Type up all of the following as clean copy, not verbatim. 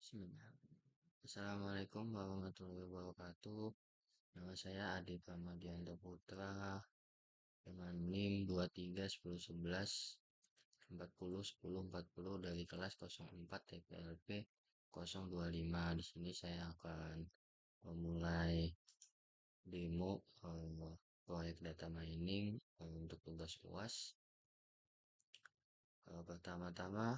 Bismillah. Assalamualaikum warahmatullahi wabarakatuh. Nama saya Adi Pramadianto Putra dengan NIM 231011 40 1040 dari kelas 04 TPLP 025. Di sini saya akan memulai demo proyek data mining untuk tugas UAS. Pertama-tama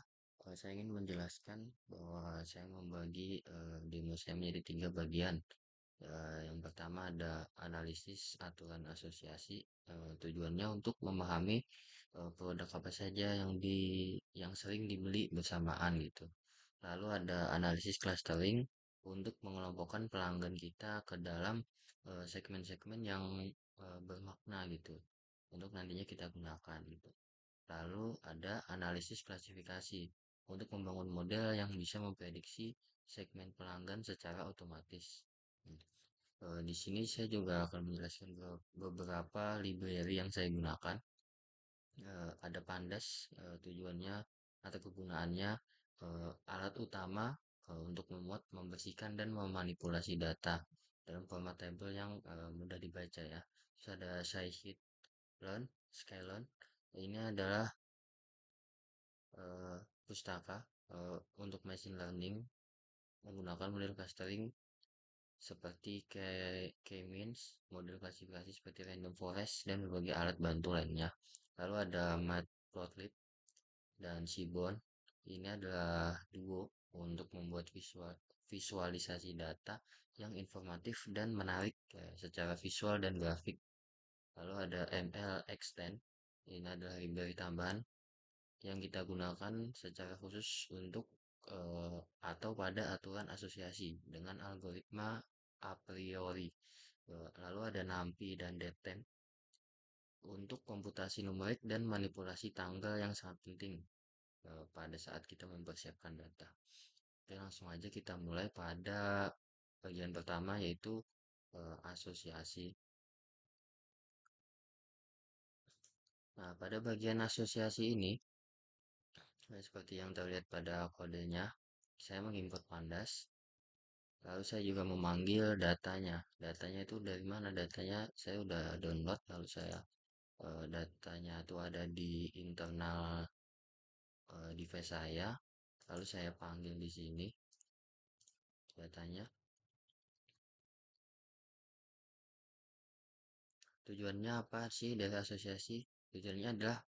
saya ingin menjelaskan bahwa saya membagi demo saya menjadi 3 bagian. Yang pertama ada analisis aturan asosiasi. Tujuannya untuk memahami produk apa saja yang sering dibeli bersamaan gitu. Lalu ada analisis clustering untuk mengelompokkan pelanggan kita ke dalam segmen-segmen yang bermakna gitu untuk nantinya kita gunakan gitu. Lalu ada analisis klasifikasi untuk membangun model yang bisa memprediksi segmen pelanggan secara otomatis. Hmm. Di sini saya juga akan menjelaskan beberapa library yang saya gunakan. Ada Pandas, tujuannya atau kegunaannya alat utama untuk memuat, membersihkan dan memanipulasi data dalam format tabel yang mudah dibaca ya. Terus ada Scikit-learn, Skylern. Ini adalah eh, pustaka untuk machine learning menggunakan model clustering seperti K-means, model klasifikasi seperti random forest, dan berbagai alat bantu lainnya. Lalu ada Matplotlib dan Seaborn. Ini adalah duo untuk membuat visualisasi data yang informatif dan menarik secara visual dan grafik. Lalu ada ML Extend. Ini adalah library tambahan yang kita gunakan secara khusus untuk atau pada aturan asosiasi dengan algoritma a priori. Lalu ada NumPy dan DetTem untuk komputasi numerik dan manipulasi tanggal yang sangat penting pada saat kita mempersiapkan data. Oke, langsung aja kita mulai pada bagian pertama yaitu asosiasi. Nah, pada bagian asosiasi ini, seperti yang terlihat pada kodenya, saya mengimport pandas. Lalu saya juga memanggil datanya. Datanya itu dari mana? Datanya saya udah download. Lalu saya datanya itu ada di internal device saya. Lalu saya panggil di sini datanya. Tujuannya apa sih dari asosiasi? Tujuannya adalah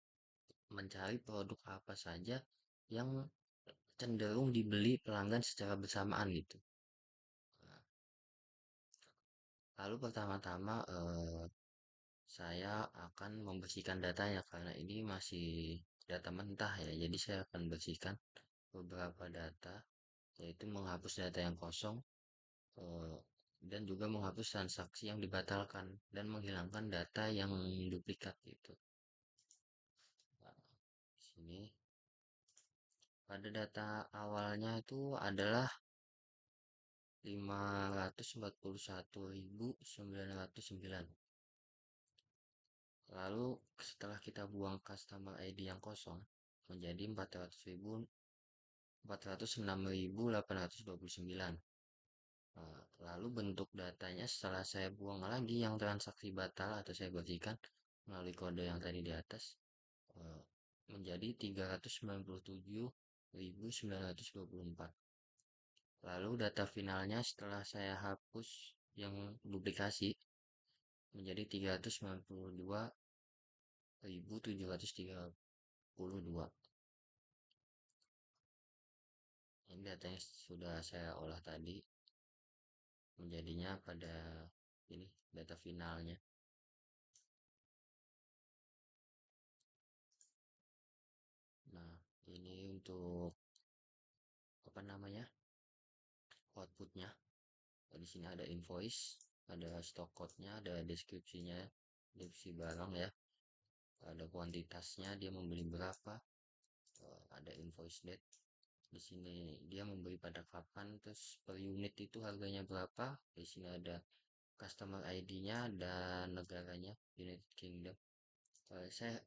mencari produk apa saja yang cenderung dibeli pelanggan secara bersamaan gitu. Nah, lalu pertama-tama saya akan membersihkan datanya karena ini masih data mentah ya. Jadi saya akan bersihkan beberapa data, yaitu menghapus data yang kosong eh, dan juga menghapus transaksi yang dibatalkan dan menghilangkan data yang duplikat gitu. Nah, di sini pada data awalnya itu adalah 541.909. Lalu setelah kita buang customer ID yang kosong menjadi 406.829. Nah, lalu bentuk datanya setelah saya buang lagi yang transaksi batal atau saya bersihkan melalui kode yang tadi di atas eh, menjadi 397.924. Lalu data finalnya setelah saya hapus yang duplikasi menjadi 392.732. Ini data yang sudah saya olah tadi menjadinya pada ini data finalnya. Nah, ini untuk apa namanya? Outputnya. Di sini ada invoice, ada stock code-nya, ada deskripsinya, deskripsi barang ya. Ada kuantitasnya, dia membeli berapa, ada invoice date. Di sini dia membeli pada kapan, terus per unit itu harganya berapa. Di sini ada customer ID-nya dan negaranya, United Kingdom. Saya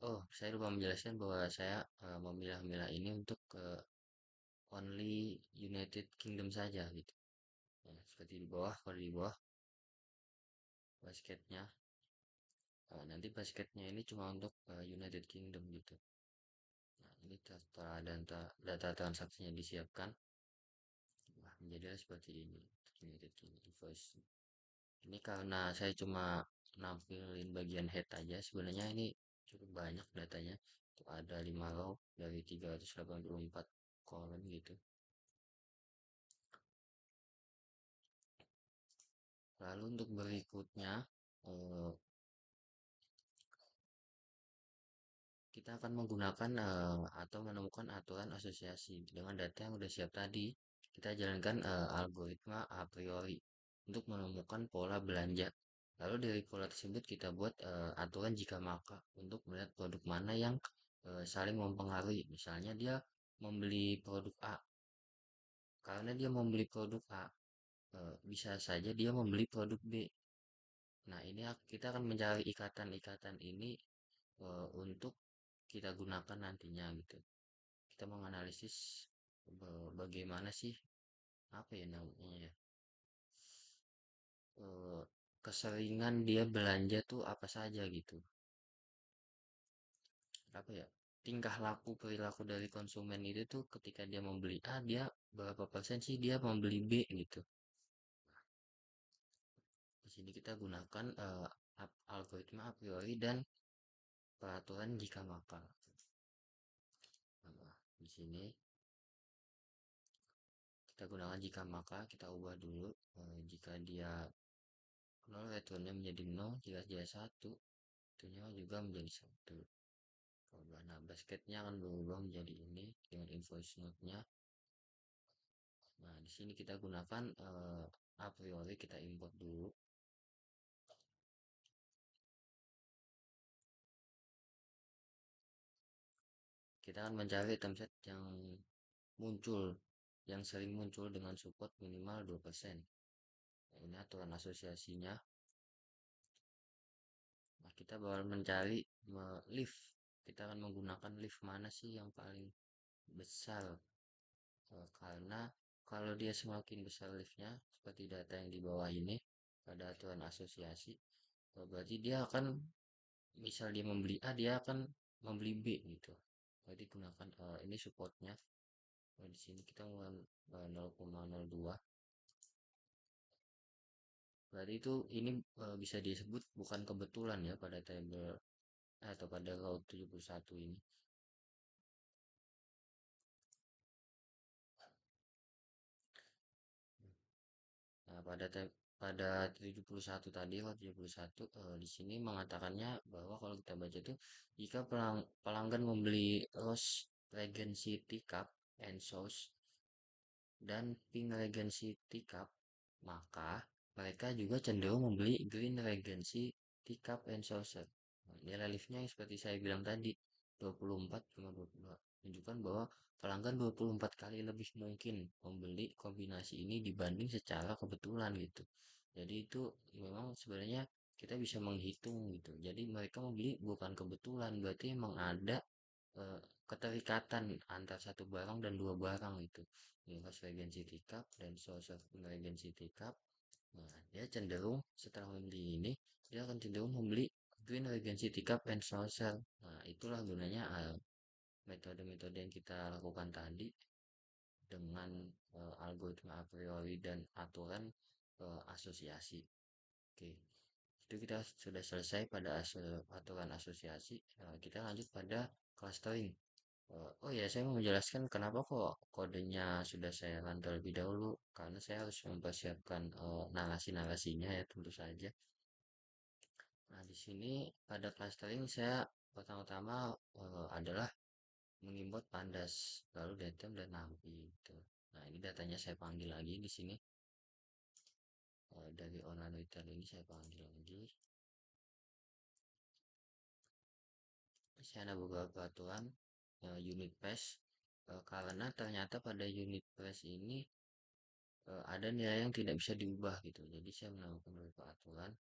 lupa menjelaskan bahwa saya memilah-milah ini untuk only United Kingdom saja gitu. Ya, seperti di bawah, kalau di bawah basketnya, nanti basketnya ini cuma untuk United Kingdom gitu. Nah, ini setelah data transaksinya disiapkan, wah, menjadilah seperti ini. United Kingdom invoice. Ini karena saya cuma nampilin bagian head aja, sebenarnya ini cukup banyak datanya. Tuh ada 5 row dari 384 kolom gitu. Lalu untuk berikutnya, eh, kita akan menggunakan atau menemukan aturan asosiasi dengan data yang sudah siap tadi. Kita jalankan algoritma a priori untuk menemukan pola belanja. Lalu dari pola tersebut kita buat aturan jika maka untuk melihat produk mana yang saling mempengaruhi. Misalnya dia membeli produk A, karena dia membeli produk A, bisa saja dia membeli produk B. Nah, ini kita akan mencari ikatan-ikatan ini untuk kita gunakan nantinya gitu. Kita menganalisis bagaimana sih apa ya namanya ya, eh, keseringan dia belanja tuh apa saja gitu. Apa ya, tingkah laku perilaku dari konsumen itu tuh ketika dia membeli A, dia berapa persen sih dia membeli B gitu. Di sini kita gunakan algoritma a priori dan peraturan jika maka. Nah, di sini kita gunakan jika maka, kita ubah dulu jika dia 0 returnnya menjadi 0, jika dia 1 itunya juga menjadi 1. Nah, basketnya akan berubah menjadi ini dengan invoice note-nya. Nah, di sini kita gunakan a priori, kita import dulu. Kita akan mencari item set yang muncul, yang sering muncul dengan support minimal 2%. Nah, ini aturan asosiasinya. Nah, kita bakal mencari lift. Kita akan menggunakan lift mana sih yang paling besar. Karena kalau dia semakin besar liftnya, seperti data yang di bawah ini, pada aturan asosiasi, berarti dia akan, misal dia membeli A, dia akan membeli B gitu. Berarti gunakan ini supportnya. Nah, di sini kita mulai 0,02. Berarti itu ini bisa disebut bukan kebetulan ya pada table atau pada row 71 ini. Nah, pada 71 tadi, kalau 71 di sini mengatakannya bahwa kalau kita baca itu, jika pelanggan membeli Rose Regency Teacup and Sauce dan Pink Regency Teacup, maka mereka juga cenderung membeli Green Regency Teacup and Saucer. Nah, nilai liftnya seperti saya bilang tadi, 24,22, menunjukkan bahwa pelanggan 24 kali lebih mungkin membeli kombinasi ini dibanding secara kebetulan gitu. Jadi itu memang sebenarnya kita bisa menghitung gitu. Jadi mereka membeli bukan kebetulan, berarti memang ada eh, keterikatan antara satu barang dan dua barang itu. Universe Regency Cup dan Source of Regency Cup. Nah, dia cenderung setelah membeli ini, dia akan cenderung membeli Green Regency Cup and Saucer. Nah, itulah gunanya metode-metode yang kita lakukan tadi dengan algoritma a priori dan aturan asosiasi. Oke, itu kita sudah selesai pada aturan asosiasi. Kita lanjut pada clustering. Oh ya, saya mau menjelaskan kenapa kok kodenya sudah saya run terlebih dahulu, karena saya harus mempersiapkan narasi-narasinya ya tentu saja. Nah, di sini pada clustering saya pertama-tama adalah mengimport pandas, lalu datem dan nampi gitu. Nah, ini datanya saya panggil lagi di sini. Dari online retail ini saya panggil lagi. Masih ada beberapa aturan unit price, karena ternyata pada unit price ini ada nilai yang tidak bisa diubah gitu. Jadi saya menambahkan beberapa aturan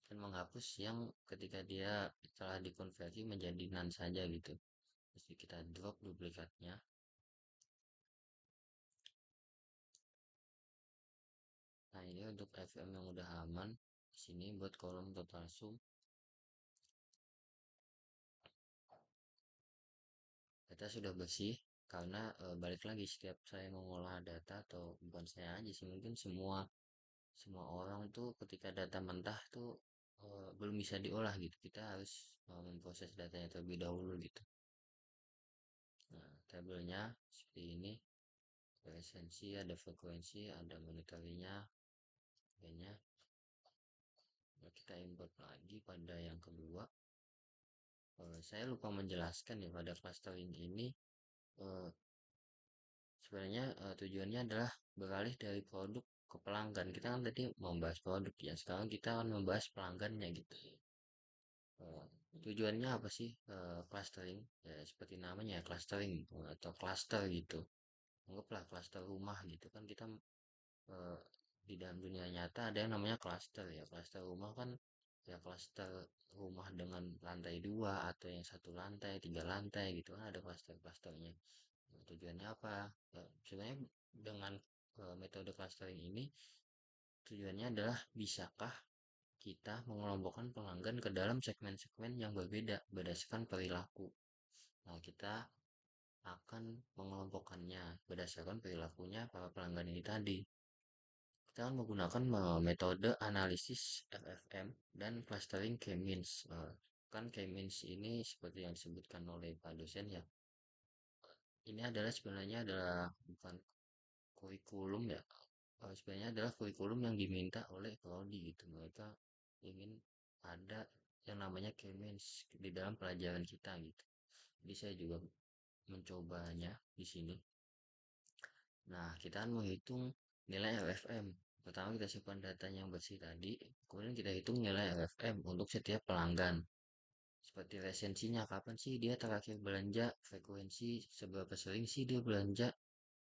dan menghapus yang ketika dia telah dikonversi menjadi none saja gitu. Terus kita drop duplikatnya. Nah, ini untuk FM yang udah aman. Sini buat kolom total sum. Data sudah bersih karena balik lagi setiap saya mengolah data atau bukan saya aja sih mungkin semua semua orang tuh ketika data mentah tuh belum bisa diolah gitu. Kita harus memproses datanya terlebih dahulu gitu. Nah, tabelnya seperti ini. Ada esensi, ada frekuensi, ada monitoringnya, kayaknya. Nah, kita import lagi pada yang kedua. Saya lupa menjelaskan ya pada clustering ini eh, sebenarnya tujuannya adalah beralih dari produk ke pelanggan. Kita kan tadi membahas produk ya, sekarang kita akan membahas pelanggannya gitu. Eh, Tujuannya apa sih clustering? Ya, seperti namanya ya clustering gitu, atau cluster gitu. Anggaplah cluster rumah gitu kan kita eh, di dalam dunia nyata ada yang namanya cluster ya. Cluster rumah kan ya cluster rumah dengan lantai dua atau yang satu lantai, tiga lantai gitu kan ada cluster-clusternya. Nah, tujuannya apa? Sebenarnya dengan metode clustering ini tujuannya adalah bisakah kita mengelompokkan pelanggan ke dalam segmen-segmen yang berbeda berdasarkan perilaku. Nah, kita akan mengelompokkannya berdasarkan perilakunya para pelanggan ini tadi. Kita akan menggunakan metode analisis FFM dan clustering K-means. Kan K-means ini seperti yang disebutkan oleh Pak dosen ya. Ini adalah sebenarnya adalah bukan kurikulum ya. Sebenarnya adalah kurikulum yang diminta oleh prodi gitu. Mereka ingin ada yang namanya K-means di dalam pelajaran kita gitu. Jadi saya juga mencobanya di sini. Nah, kita akan menghitung nilai LFM. Pertama kita simpan datanya yang bersih tadi, kemudian kita hitung nilai LFM untuk setiap pelanggan. Seperti resensinya, kapan sih dia terakhir belanja, frekuensi, seberapa sering sih dia belanja,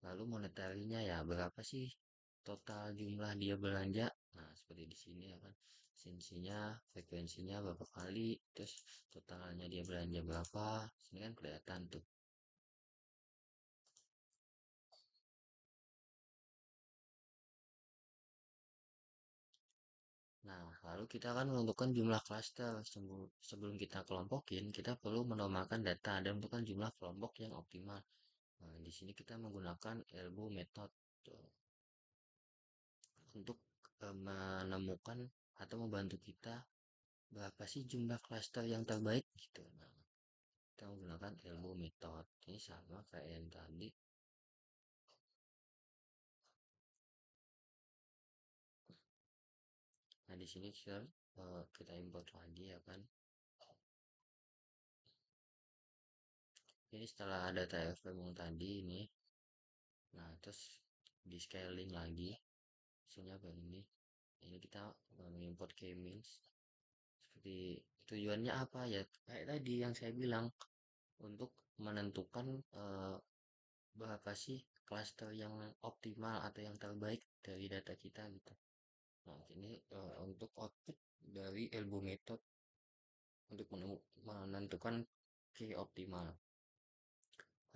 lalu monetarinya ya berapa sih total jumlah dia belanja. Nah, seperti di sini ya kan. Resensinya, frekuensinya berapa kali, terus totalnya dia belanja berapa. Sini kan kelihatan tuh. Nah, lalu kita akan menentukan jumlah klaster. Sebelum kita kelompokin, kita perlu menomarkan data dan menentukan jumlah kelompok yang optimal. Nah, di sini kita menggunakan elbow method tuh, untuk menemukan atau membantu kita berapa sih jumlah klaster yang terbaik gitu. Nah, kita menggunakan elbow method. Ini sama kayak yang tadi. Nah, di sini kita import lagi ya kan. Ini setelah data FPM tadi ini. Nah, terus di scaling lagi. Hasilnya begini. Ini kita mengimport k-means. Seperti tujuannya apa ya? Kayak tadi yang saya bilang untuk menentukan berapa sih cluster yang optimal atau yang terbaik dari data kita gitu. Nah, ini untuk output dari elbow method untuk menentukan key optimal.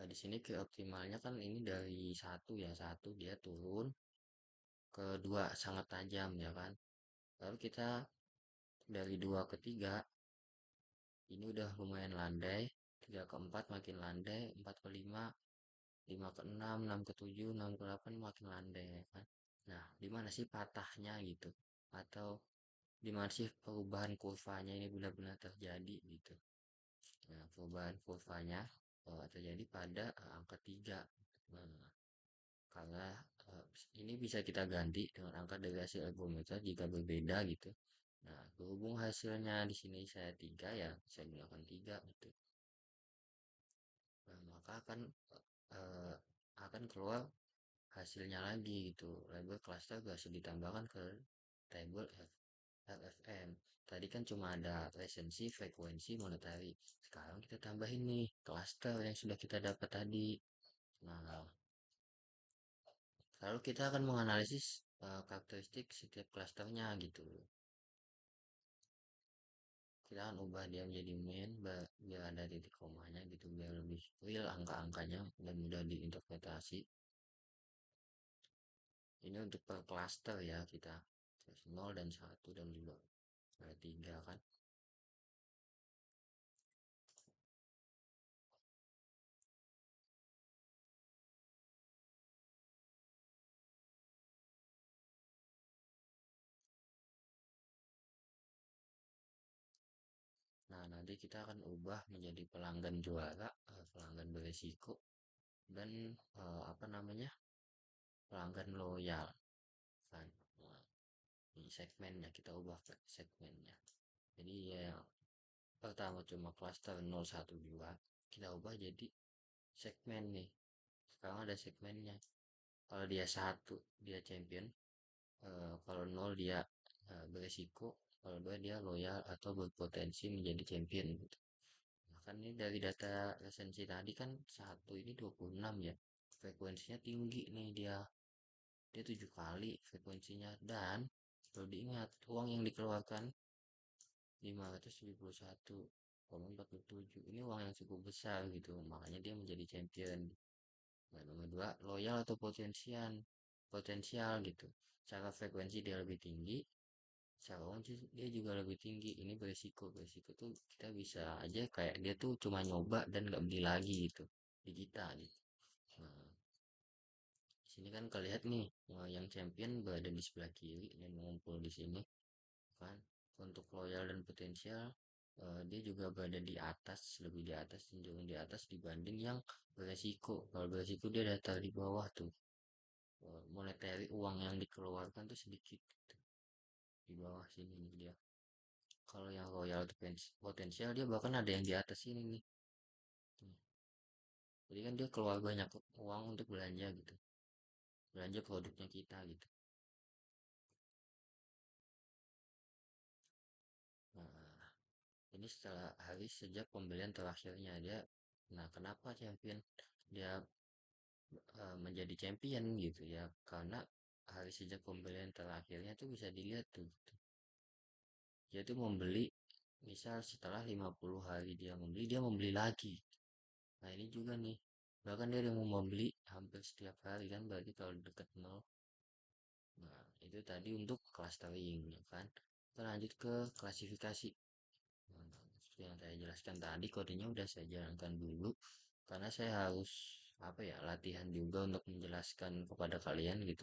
Nah, di sini key optimalnya kan ini dari satu ya, satu dia turun, ke dua sangat tajam ya kan. Lalu kita dari dua ke tiga ini udah lumayan landai, tiga ke empat makin landai, empat ke lima, lima ke enam ke tujuh, enam ke delapan makin landai ya kan. Nah, di mana sih patahnya gitu? Atau di mana sih perubahan kurvanya ini benar-benar terjadi gitu? Nah, perubahan kurvanya terjadi pada angka 3. Nah, karena eh, ini bisa kita ganti dengan angka dari hasil ergometer jika berbeda gitu. Nah, berhubung hasilnya di sini saya 3 ya, saya gunakan 3 gitu. Nah, maka eh, akan keluar hasilnya lagi gitu. Label cluster bisa ditambahkan ke table LFM. Tadi kan cuma ada resensi, frekuensi, monetary. Sekarang kita tambahin nih cluster yang sudah kita dapat tadi. Nah, lalu kita akan menganalisis karakteristik setiap klasternya gitu. kita akan ubah dia menjadi main biar ada titik komanya gitu, biar lebih real angka-angkanya dan mudah diinterpretasi. Ini untuk per cluster ya, kita terus 0 dan 1 dan 2 ada 3 kan. Nah, nanti kita akan ubah menjadi pelanggan juara, pelanggan beresiko, dan apa namanya, pelanggan loyal kan. Nah, ini segmennya kita ubah ke segmennya. Jadi ya yang pertama cuma cluster 012 kita ubah jadi segmen nih. Sekarang ada segmennya. Kalau dia satu dia champion, kalau nol dia beresiko, kalau dua dia loyal atau berpotensi menjadi champion gitu. Nah, kan ini dari data resensi tadi kan satu ini 26 ya. Frekuensinya tinggi nih dia. Dia 7 kali frekuensinya dan perlu diingat uang yang dikeluarkan 571,47 ini uang yang cukup besar gitu, makanya dia menjadi champion. Nah, nomor dua loyal atau potensial gitu, secara frekuensi dia lebih tinggi, secara uang dia juga lebih tinggi. Ini beresiko tuh kita bisa aja kayak dia tuh cuma nyoba dan nggak beli lagi gitu di kita gitu. Nah, di sini kan kalian nih yang champion berada di sebelah kiri dan mengumpul di sini kan. Untuk loyal dan potensial, dia juga berada di atas, lebih di atas, cenderung di atas dibanding yang beresiko. Kalau beresiko dia datar di bawah tuh. Monetary uang yang dikeluarkan tuh sedikit gitu. Di bawah sini nih dia. Kalau yang loyal atau potensial dia bahkan ada yang di atas ini nih. Jadi kan dia keluar banyak uang untuk belanja gitu. Belanja produknya kita gitu. Nah, ini setelah hari sejak pembelian terakhirnya dia. Nah, kenapa champion? Dia menjadi champion gitu ya, karena hari sejak pembelian terakhirnya tuh bisa dilihat tuh dia tuh membeli, misal setelah 50 hari dia membeli lagi. Nah ini juga nih, bahkan dia udah mau membeli hampir setiap hari kan, berarti kalau deket nol. Nah itu tadi untuk clustering ya kan. Kita lanjut ke klasifikasi. Nah, seperti yang saya jelaskan tadi, kodenya udah saya jalankan dulu karena saya harus apa ya, latihan juga untuk menjelaskan kepada kalian gitu.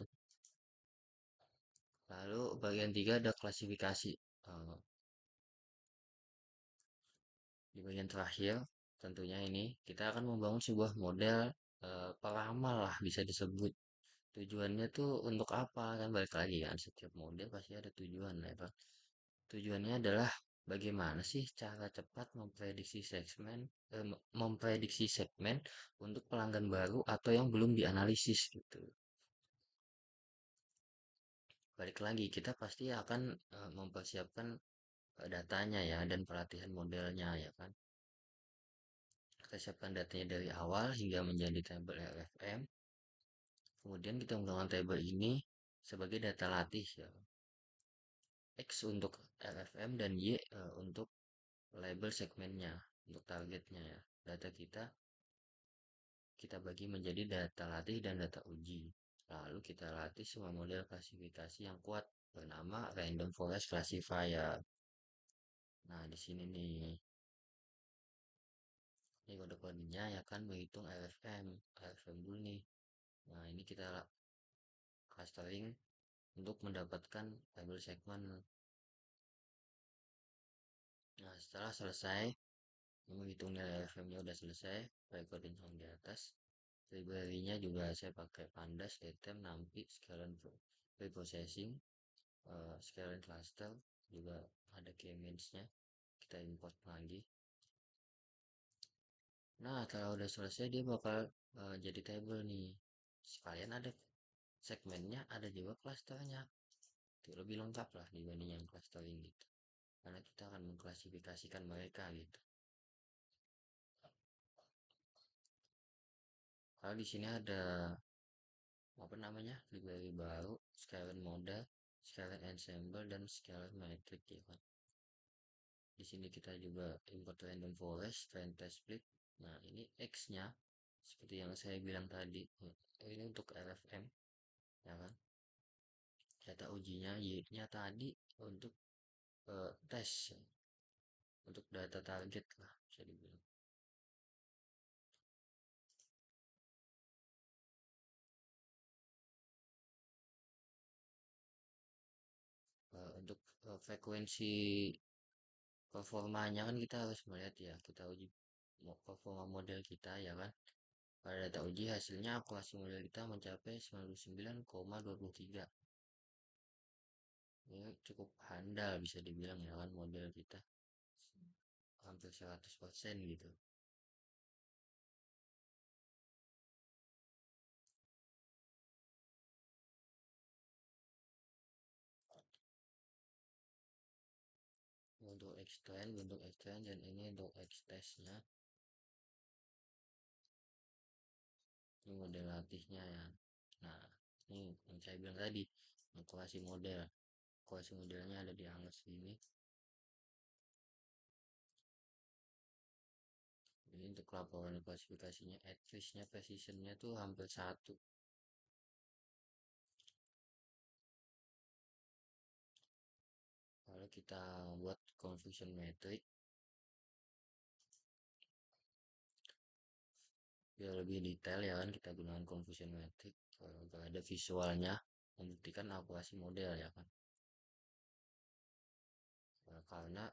Lalu bagian tiga ada klasifikasi. Eh, di bagian terakhir, tentunya ini kita akan membangun sebuah model peramal lah bisa disebut. Tujuannya tuh untuk apa kan, balik lagi kan setiap model pasti ada tujuan ya Pak. Tujuannya adalah bagaimana sih cara cepat memprediksi segmen untuk pelanggan baru atau yang belum dianalisis gitu. Balik lagi kita pasti akan mempersiapkan datanya ya dan pelatihan modelnya ya kan. Kita siapkan datanya dari awal hingga menjadi tabel RFM. Kemudian kita menggunakan tabel ini sebagai data latih ya. X untuk RFM dan Y untuk label segmennya, untuk targetnya ya. Data kita bagi menjadi data latih dan data uji. Lalu kita latih semua model klasifikasi yang kuat bernama Random Forest Classifier. Nah, di sini nih, ini kode-kodenya ya kan menghitung RFM. RFM dulu nih. Nah, ini kita clustering untuk mendapatkan label segmen. Nah, setelah selesai menghitung nilai FM-nya udah selesai, recording yang di atas. Library-nya juga saya pakai Pandas, Etem, Nampi, Scalene Preprocessing, Scalene Cluster, juga ada K-means-nya. Kita import lagi. Nah, kalau udah selesai dia bakal jadi table nih. Sekalian ada segmennya, ada juga clusternya. Itu lebih lengkap lah dibanding yang clustering gitu. Karena kita akan mengklasifikasikan mereka gitu. Kalau di sini ada apa namanya, library baru, Scalene Model, Scalene Ensemble, dan Scalene Metric ya kan. Di sini kita juga import random forest, trend test split. Nah, ini X-nya seperti yang saya bilang tadi. Ini untuk LFM, ya kan? Data ujinya Y-nya tadi untuk tes, untuk data target lah, bisa dibilang. Untuk frekuensi performanya kan kita harus melihat ya, kita uji performa model kita ya kan. Pada data uji hasilnya akurasi model kita mencapai 99,23. Ini cukup handal bisa dibilang ya kan model kita. Hampir 100% gitu. Untuk extend dan ini untuk X testnya. Ini model latihnya ya. Nah, ini yang saya bilang tadi, akurasi model. Akurasi modelnya ada di angka sini. Ini untuk laporan klasifikasinya, at-risknya, precisionnya tuh hampir satu. Kalau kita buat confusion metric, biar lebih detail ya kan kita gunakan confusion metric. Kalau ada visualnya, membuktikan akurasi model ya kan. Nah, karena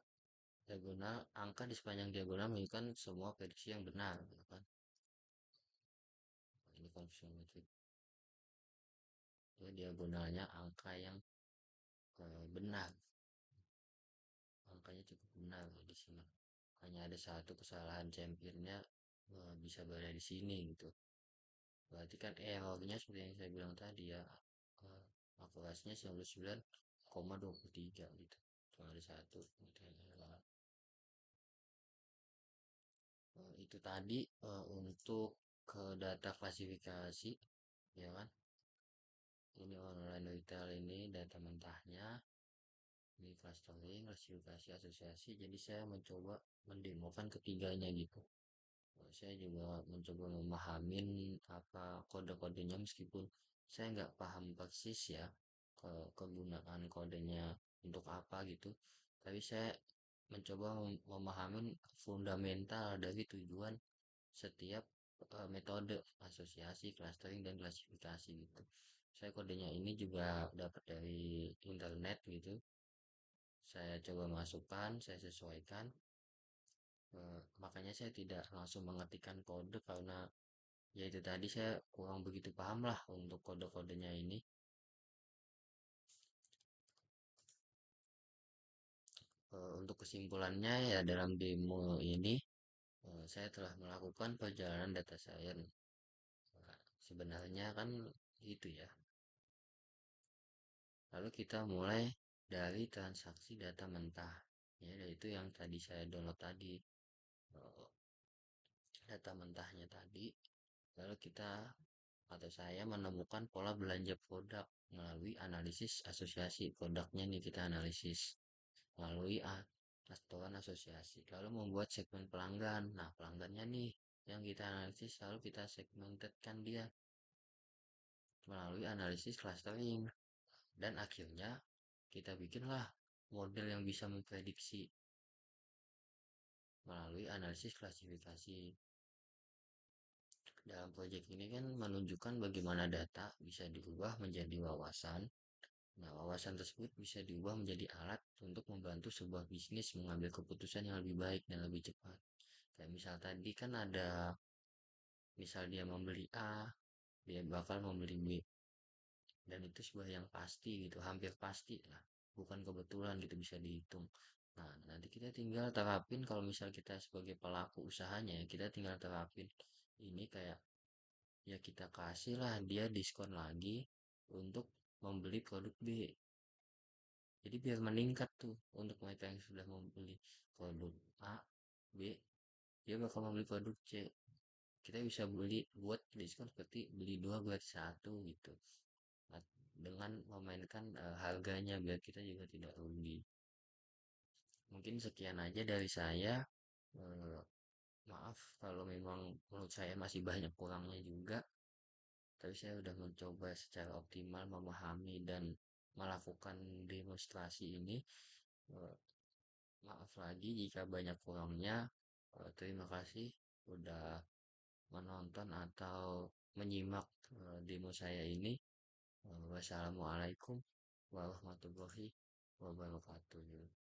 diagonal, angka di sepanjang diagonal menunjukkan semua prediksi yang benar ya kan. Nah, ini confusion metric. Ya, diagonalnya angka yang benar, angkanya cukup benar di sini. Hanya ada satu kesalahan cempirnya, bisa berada di sini gitu. Berarti kan errornya seperti yang saya bilang tadi ya, eh, akurasinya 99,23 gitu. Cuma ada satu gitu yang hilang. Itu tadi untuk ke data klasifikasi ya kan. Ini online retail, ini data mentahnya, ini clustering, klasifikasi, asosiasi. Jadi saya mencoba mendemokan ketiganya gitu. Saya juga mencoba memahamin apa kode-kodenya meskipun saya nggak paham persis ya kegunaan kodenya untuk apa gitu. Tapi saya mencoba memahami fundamental dari tujuan setiap metode asosiasi, clustering, dan klasifikasi gitu. Saya kodenya ini juga dapat dari internet gitu. Saya coba masukkan, saya sesuaikan. Makanya saya tidak langsung mengetikkan kode karena ya itu tadi saya kurang begitu paham lah untuk kode-kodenya ini. Untuk kesimpulannya ya dalam demo ini saya telah melakukan perjalanan data science. Nah, sebenarnya kan gitu ya. Lalu kita mulai dari transaksi data mentah. Ya, yaitu yang tadi saya download tadi. eh, Data mentahnya tadi. Lalu kita atau saya menemukan pola belanja produk melalui analisis asosiasi produknya nih kita analisis melalui restoran asosiasi lalu membuat segmen pelanggan. Nah, pelanggannya nih yang kita analisis lalu kita segmentedkan dia melalui analisis clustering dan akhirnya kita bikinlah model yang bisa memprediksi melalui analisis klasifikasi. Dalam proyek ini kan menunjukkan bagaimana data bisa diubah menjadi wawasan. Nah, wawasan tersebut bisa diubah menjadi alat untuk membantu sebuah bisnis mengambil keputusan yang lebih baik dan lebih cepat. Kayak misal tadi kan ada, misal dia membeli A, dia bakal membeli B. Dan itu sebuah yang pasti gitu, hampir pasti lah. Bukan kebetulan gitu bisa dihitung. Nah, nanti kita tinggal terapin kalau misal kita sebagai pelaku usahanya, ya kita tinggal terapin ini kayak ya kita kasih lah dia diskon lagi untuk membeli produk B. Jadi biar meningkat tuh untuk mereka yang sudah membeli produk A, B, dia bakal membeli produk C. Kita bisa beli buat diskon seperti beli dua gratis satu gitu. Nah, dengan memainkan harganya biar kita juga tidak rugi. Mungkin sekian aja dari saya. Eh, Maaf kalau memang menurut saya masih banyak kurangnya juga, tapi saya sudah mencoba secara optimal memahami dan melakukan demonstrasi ini. Eh, Maaf lagi jika banyak kurangnya. Terima kasih sudah menonton atau menyimak demo saya ini. Wassalamualaikum warahmatullahi wabarakatuh.